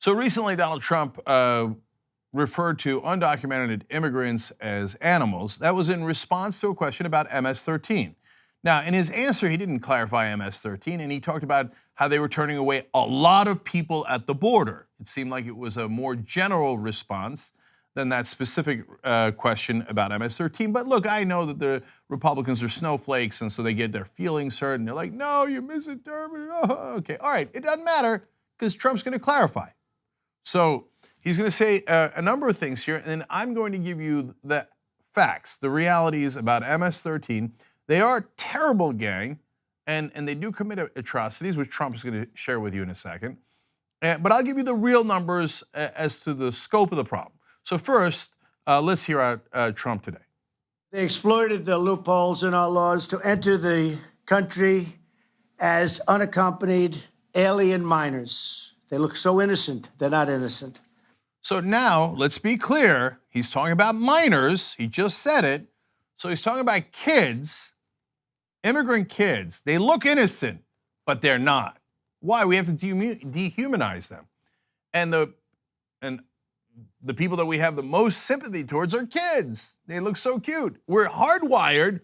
So recently, Donald Trump referred to undocumented immigrants as animals. That was in response to a question about MS-13. Now, in his answer, he didn't clarify MS-13, and he talked about how they were turning away a lot of people at the border. It seemed like it was a more general response than that specific question about MS-13. But look, I know that the Republicans are snowflakes, and so they get their feelings hurt, and they're like, no, you misinterpreted. Oh, okay, all right, it doesn't matter, because Trump's going to clarify. So he's going to say a number of things here, and then I'm going to give you the facts, the realities about MS-13. They are a terrible gang, and they do commit atrocities, which Trump is going to share with you in a second. But I'll give you the real numbers as to the scope of the problem. So first, let's hear out Trump today. They exploited the loopholes in our laws to enter the country as unaccompanied alien minors. They look so innocent. They're not innocent. So now, let's be clear. He's talking about minors. He just said it. So he's talking about kids, immigrant kids. They look innocent, but they're not. Why? We have to dehumanize them. And the people that we have the most sympathy towards are kids. They look so cute. We're hardwired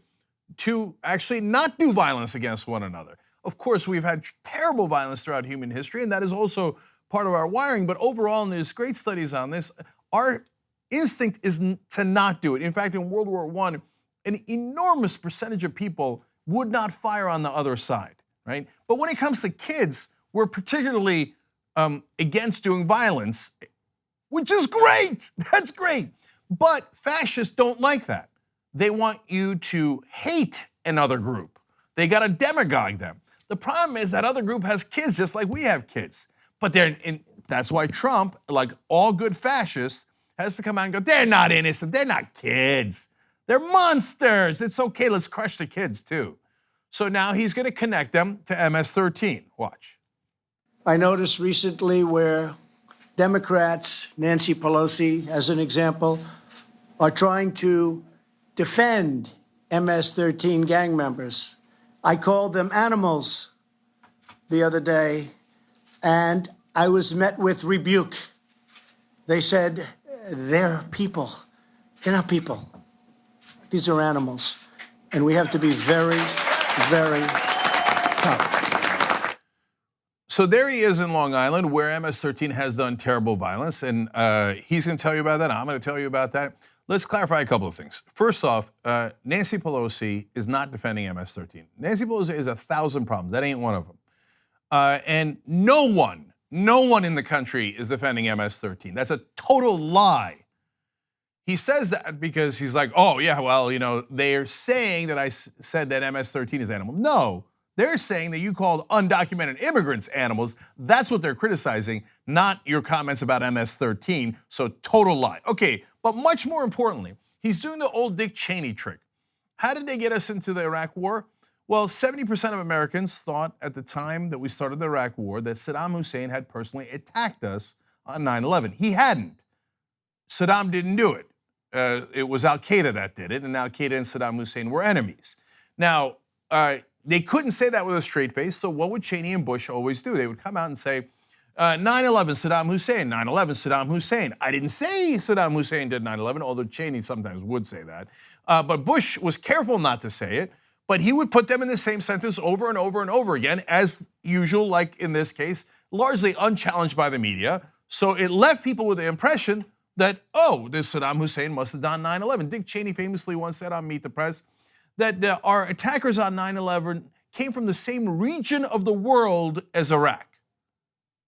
to actually not do violence against one another. Of course, we've had terrible violence throughout human history, and that is also part of our wiring. But overall, and there's great studies on this, our instinct is to not do it. In fact, in World War I, an enormous percentage of people would not fire on the other side, right? But when it comes to kids, we're particularly against doing violence, which is great. That's great. But fascists don't like that. They want you to hate another group. They got to demagogue them. The problem is that other group has kids just like we have kids. But that's why Trump, like all good fascists, has to come out and go, they're not innocent, they're not kids. They're monsters. It's okay, let's crush the kids too. So now he's going to connect them to MS-13. Watch. I noticed recently where Democrats, Nancy Pelosi as an example, are trying to defend MS-13 gang members. I called them animals the other day, and I was met with rebuke. They said, they're people. They're not people. These are animals. And we have to be very, very tough. So there he is in Long Island, where MS-13 has done terrible violence, and he's going to tell you about that. I'm going to tell you about that. Let's clarify a couple of things. First off, Nancy Pelosi is not defending MS-13. Nancy Pelosi has 1,000 problems. That ain't one of them. And no one in the country is defending MS-13. That's a total lie. He says that because he's like, oh yeah, well, you know, they're saying that I said that MS-13 is animal. No, they're saying that you called undocumented immigrants animals. That's what they're criticizing, not your comments about MS-13. So total lie. Okay, but much more importantly, he's doing the old Dick Cheney trick. How did they get us into the Iraq War? Well, 70% of Americans thought at the time that we started the Iraq War that Saddam Hussein had personally attacked us on 9/11. He hadn't. Saddam didn't do it. It was Al-Qaeda that did it, and Al-Qaeda and Saddam Hussein were enemies. Now, they couldn't say that with a straight face, so what would Cheney and Bush always do? They would come out and say, 9/11 Saddam Hussein, 9/11 Saddam Hussein. I didn't say Saddam Hussein did 9/11, although Cheney sometimes would say that. But Bush was careful not to say it, but he would put them in the same sentence over and over and over again, as usual, like in this case, largely unchallenged by the media. So it left people with the impression that, oh, this Saddam Hussein must have done 9/11. Dick Cheney famously once said on Meet the Press that our attackers on 9/11 came from the same region of the world as Iraq.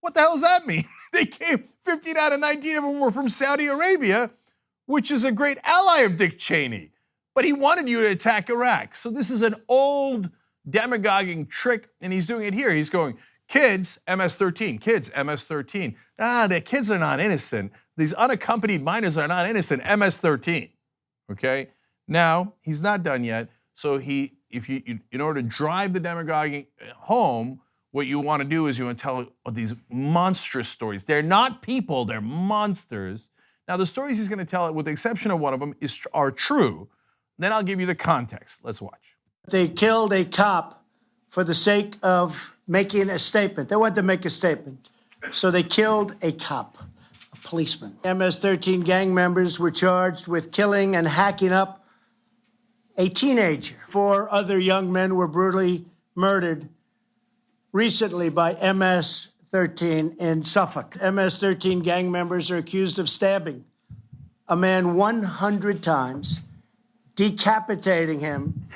What the hell does that mean? They came, 15 out of 19 of them were from Saudi Arabia, which is a great ally of Dick Cheney. But he wanted you to attack Iraq. So this is an old demagoguing trick, and he's doing it here. He's going, kids, MS-13, kids, MS-13. The kids are not innocent. These unaccompanied minors are not innocent, MS-13, okay? Now, he's not done yet, so in order to drive the demagoguing home, what you want to do is you want to tell these monstrous stories. They're not people, they're monsters. Now, the stories he's going to tell, with the exception of one of them, are true. Then I'll give you the context. Let's watch. They killed a cop for the sake of making a statement. They wanted to make a statement. So they killed a cop, a policeman. MS-13 gang members were charged with killing and hacking up a teenager. 4 other young men were brutally murdered recently by MS-13 in Suffolk. MS-13 gang members are accused of stabbing a man 100 times, decapitating him,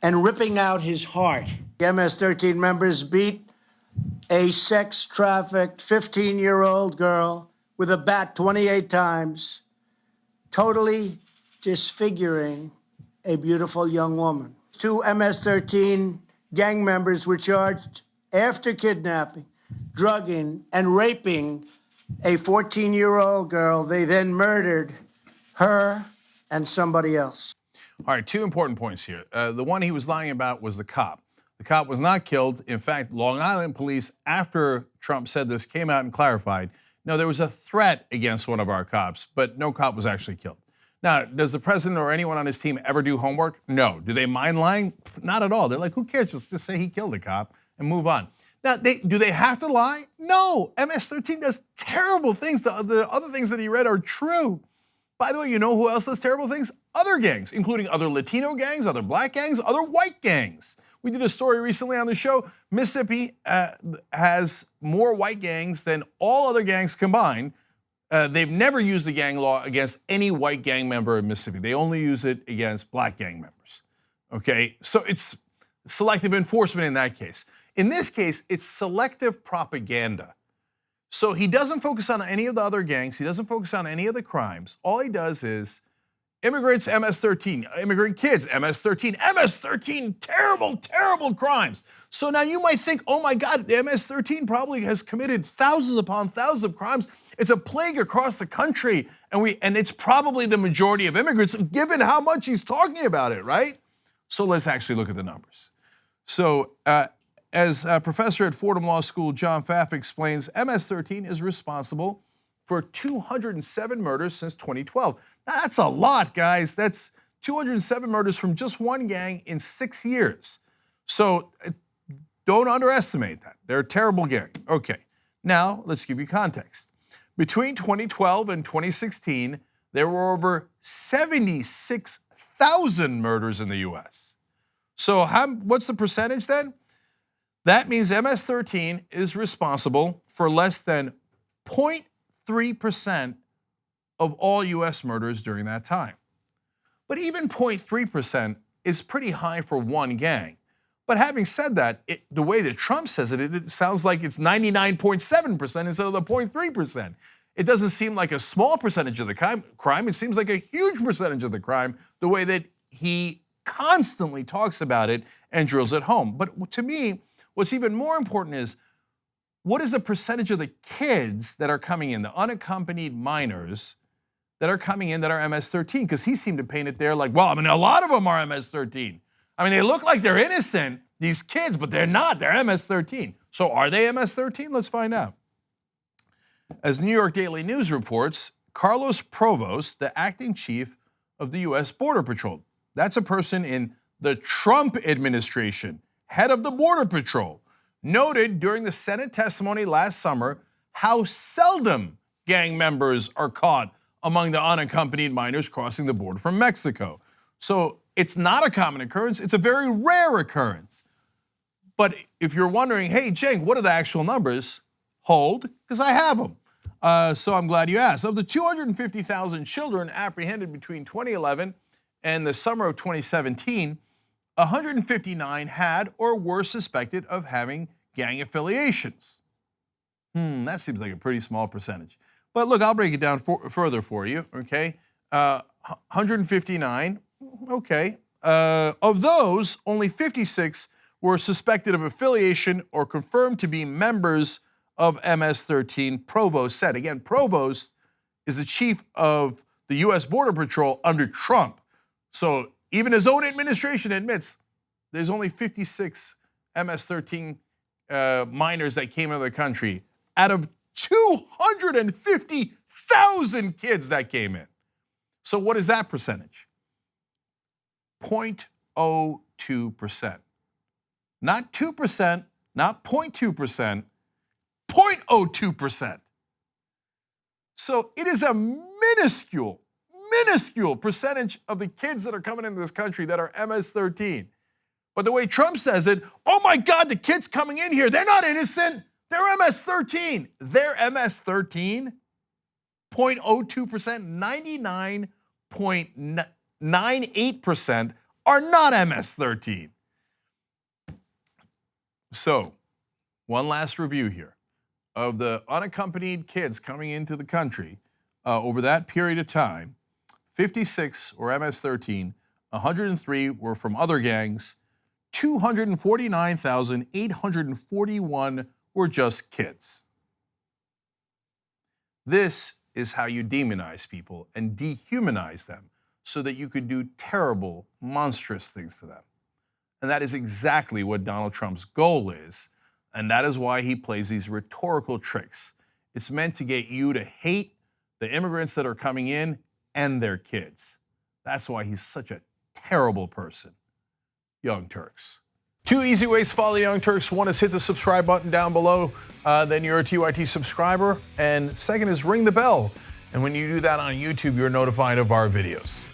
and ripping out his heart. The MS-13 members beat a sex-trafficked 15-year-old girl with a bat 28 times, totally disfiguring a beautiful young woman. 2 MS-13 gang members were charged after kidnapping, drugging, and raping a 14-year-old girl. They then murdered her and somebody else. All right, 2 important points here. The one he was lying about was the cop. The cop was not killed. In fact, Long Island police, after Trump said this, came out and clarified, no, there was a threat against one of our cops, but no cop was actually killed. Now, does the president or anyone on his team ever do homework? No. Do they mind lying? Not at all. They're like, who cares? Just say he killed a cop and move on. Now, do they have to lie? No. MS-13 does terrible things. The other things that he read are true. By the way, you know who else does terrible things? Other gangs, including other Latino gangs, other black gangs, other white gangs. We did a story recently on the show. Mississippi has more white gangs than all other gangs combined. They've never used the gang law against any white gang member in Mississippi. They only use it against black gang members. Okay, so it's selective enforcement in that case. In this case, it's selective propaganda. So he doesn't focus on any of the other gangs. He doesn't focus on any of the crimes. All he does is immigrants, MS-13, immigrant kids, MS-13, MS-13, terrible, terrible crimes. So now you might think, oh my God, the MS-13 probably has committed thousands upon thousands of crimes. It's a plague across the country, and it's probably the majority of immigrants, given how much he's talking about it, right? So let's actually look at the numbers. So as a professor at Fordham Law School, John Pfaff explains, MS-13 is responsible for 207 murders since 2012. Now, that's a lot, guys. That's 207 murders from just one gang in 6 years. So don't underestimate that. They're a terrible gang. Okay, now let's give you context. Between 2012 and 2016, there were over 76,000 murders in the US. So what's the percentage then? That means MS-13 is responsible for less than 0.3% of all US murders during that time. But even 0.3% is pretty high for one gang. But having said that, the way that Trump says it, it sounds like it's 99.7% instead of the 0.3%. It doesn't seem like a small percentage of the crime. It seems like a huge percentage of the crime, the way that he constantly talks about it and drills it home. But to me, what's even more important is, what is the percentage of the kids that are coming in, the unaccompanied minors that are coming in that are MS-13? Because he seemed to paint it there like, well, I mean, a lot of them are MS-13. I mean, they look like they're innocent, these kids, but they're not. They're MS-13. So are they MS-13? Let's find out. As New York Daily News reports, Carlos Provost, the acting chief of the US Border Patrol, that's a person in the Trump administration, head of the Border Patrol, noted during the Senate testimony last summer how seldom gang members are caught among the unaccompanied minors crossing the border from Mexico. So it's not a common occurrence, it's a very rare occurrence. But if you're wondering, hey, Cenk, what are the actual numbers? Hold, because I have them. So I'm glad you asked. Of the 250,000 children apprehended between 2011 and the summer of 2017, 159 had or were suspected of having gang affiliations. That seems like a pretty small percentage. But look, I'll break it down further for you, okay? 159, okay. Of those, only 56 were suspected of affiliation or confirmed to be members of MS-13, Provost said. Again, Provost is the chief of the US Border Patrol under Trump. So even his own administration admits there's only 56 MS-13 minors that came into the country out of 250,000 kids that came in. So what is that percentage? 0.02%. Not 2%, not 0.2%, 0.02%. So it is a minuscule percentage of the kids that are coming into this country that are MS-13. But the way Trump says it, oh my God, the kids coming in here, they're not innocent. They're MS-13. They're MS-13. 0.02%, 99.98% are not MS-13. So, one last review here. Of the unaccompanied kids coming into the country over that period of time, 56 were MS-13, 103 were from other gangs, 249,841 were just kids. This is how you demonize people and dehumanize them so that you could do terrible, monstrous things to them. And that is exactly what Donald Trump's goal is. And that is why he plays these rhetorical tricks. It's meant to get you to hate the immigrants that are coming in and their kids. That's why he's such a terrible person. Young Turks. 2 easy ways to follow Young Turks. One is hit the subscribe button down below, then you're a TYT subscriber. And second is ring the bell. And when you do that on YouTube, you're notified of our videos.